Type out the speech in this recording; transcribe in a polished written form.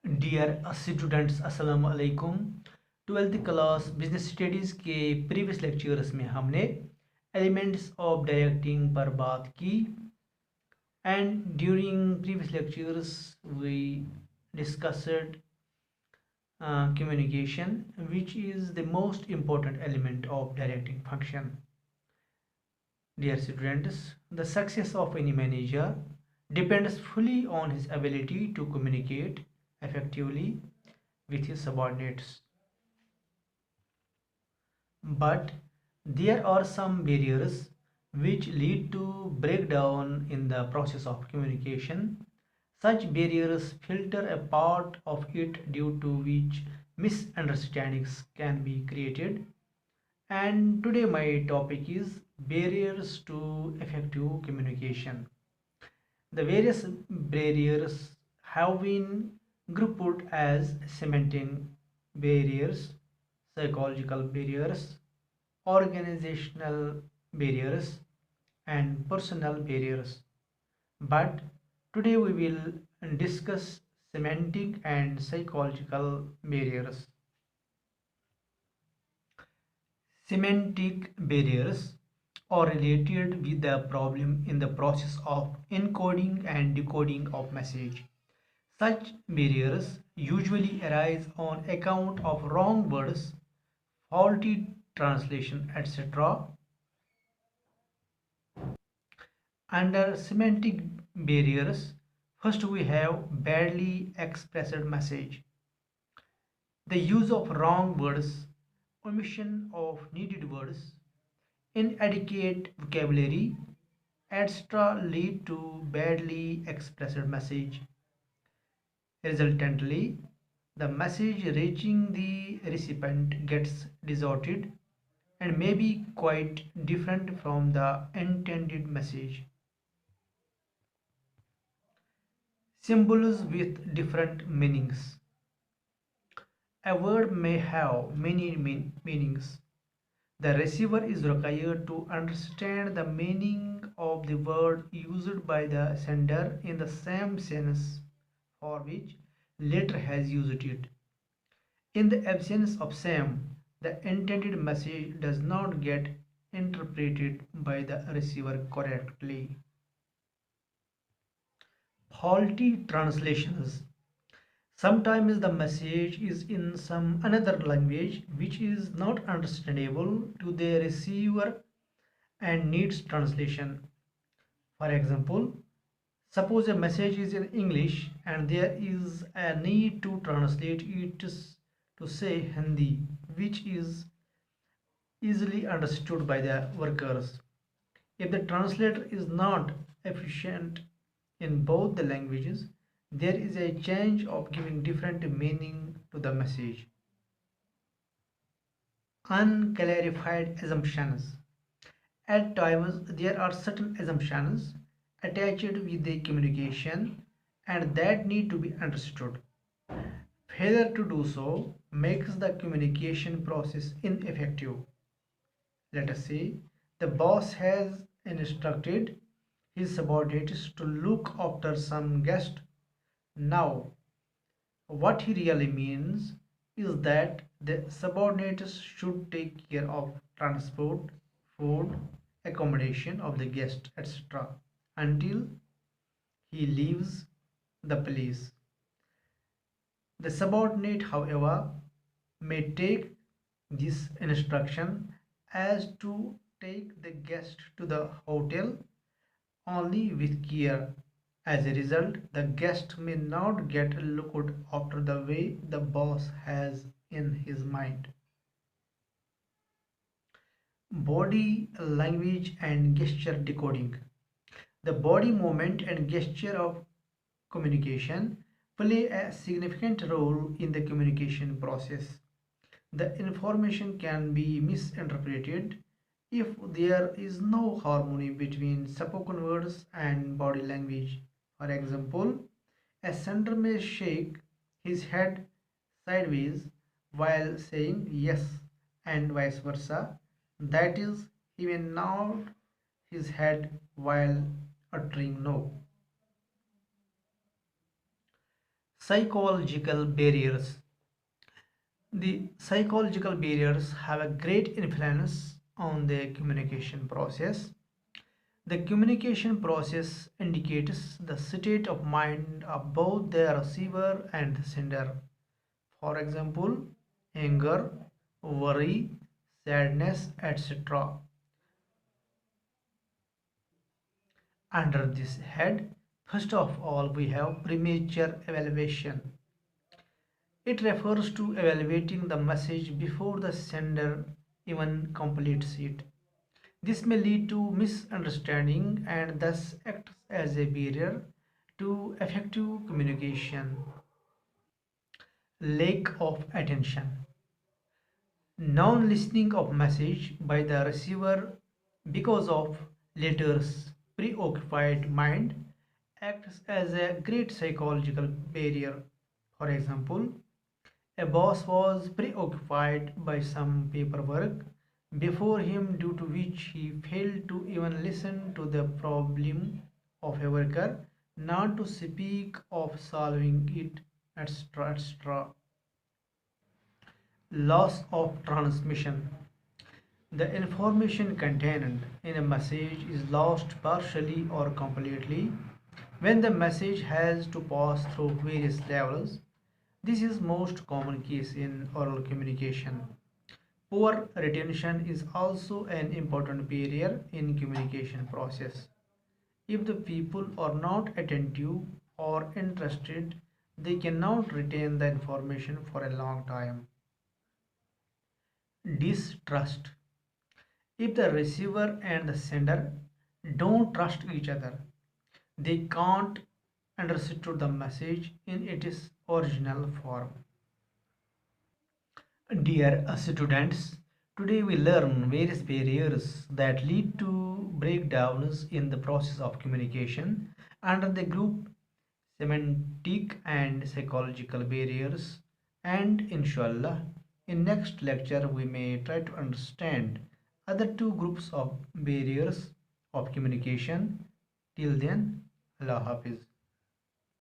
Dear students अस्सलाम वालेकुम। 12th class business studies के प्रीवियस लेक्चर्स में हमने एलिमेंट्स ऑफ डायरेक्टिंग पर बात की and during previous lectures we discussed communication, which is the most important element of directing function. Dear students, the success of any manager depends fully on his ability to communicate effectively with his subordinates. But there are some barriers which lead to breakdown in the process of communication. Such barriers filter a part of it due to which misunderstandings can be created. And today my topic is barriers to effective communication. The various barriers have been grouped as semantic barriers, psychological barriers, organizational barriers, and personal barriers. But today we will discuss semantic and psychological barriers. Semantic barriers are related with the problem in the process of encoding and decoding of message. Such barriers usually arise on account of wrong words, faulty translation, etc. Under semantic barriers, first we have badly expressed message. The use of wrong words, omission of needed words, inadequate vocabulary, etc. lead to badly expressed message. Resultantly, the message reaching the recipient gets distorted and may be quite different from the intended message. Symbols with different meanings. A word may have many meanings. The receiver is required to understand the meaning of the word used by the sender in the same sense for which latter has used it. In the absence of same, the intended message does not get interpreted by the receiver correctly. Faulty translations. Sometimes the message is in some another language which is not understandable to the receiver and needs translation. For example, suppose a message is in English and there is a need to translate it to say Hindi, which is easily understood by the workers. If the translator is not efficient in both the languages, there is a chance of giving different meaning to the message. Unclarified assumptions. At times, there are certain assumptions attached with the communication and that need to be understood. Failure to do so makes the communication process ineffective. Let us say the boss has instructed his subordinates to look after some guest. Now, what he really means is that the subordinates should take care of transport, food, accommodation of the guest, etc. until he leaves the place. The subordinate, however, may take this instruction as to take the guest to the hotel only with care. As a result, the guest may not get looked after the way the boss has in his mind. Body language and gesture decoding. The body movement and gesture of communication play a significant role in the communication process. The information can be misinterpreted if there is no harmony between spoken words and body language. For example, a sender may shake his head sideways while saying yes and vice versa. That is, he may nod his head while uttering no. Psychological barriers. The psychological barriers have a great influence on the communication process. The communication process indicates the state of mind of both the receiver and the sender. For example, anger, worry, sadness, etc. Under this head, first of all, we have premature evaluation. It refers to evaluating the message before the sender even completes it. This may lead to misunderstanding and thus acts as a barrier to effective communication. Lack of attention. Non-listening of message by the receiver because of letter's preoccupied mind acts as a great psychological barrier. For example, a boss was preoccupied by some paperwork before him, due to which he failed to even listen to the problem of a worker, not to speak of solving it, etc. etc. Loss of transmission. The information contained in a message is lost partially or completely when the message has to pass through various levels. This is most common case in oral communication. Poor retention is also an important barrier in communication process. If the people are not attentive or interested, they cannot retain the information for a long time. Distrust. If the receiver and the sender don't trust each other, they can't understood the message in its original form. Dear students, today we learn various barriers that lead to breakdowns in the process of communication under the group semantic and psychological barriers, and inshallah in next lecture we may try to understand other two groups of barriers of communication. Till then, Allah Hafiz.